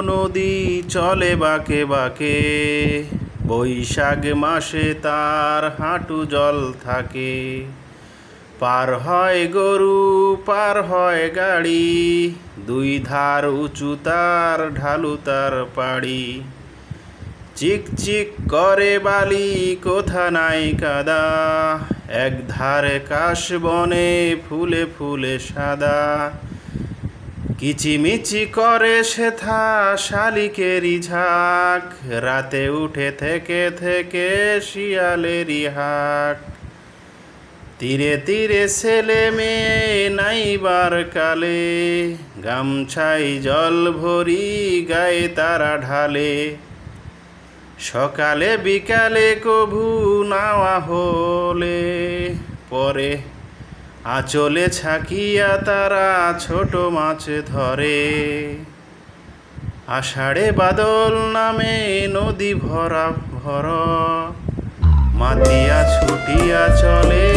নদী চলে বাঁকে বাঁকে, বৈশাখ মাসে তার হাঁটু জল থাকে। পার হয় গরু পার হয় গাড়ি, দুই ধার উঁচু তার ঢালু তার পাড়ি। চিক চিক করে বালি কোথা নাই কাদা, এক ধারে কাশ বনে ফুলে ফুলে সাদা। কিচিমিচি করে সেথা শালিকেরই ঝাঁক, রাতে উঠে থেকে থেকে শিয়ালেরই হাক। তীরে তীরে ছেলে মেয়ে নাইবার কালে, গামছাই জল ভরি গায়ে তারা ঢালে। সকালে বিকালে কভু নাওয়া হলে, পরে আঁচলে ছাকিয়া তারা ছোট মাছ ধরে। আষাঢ়ে বাদল নামে নদী ভরা ভর, মাতিয়া ছুটিয়া চলে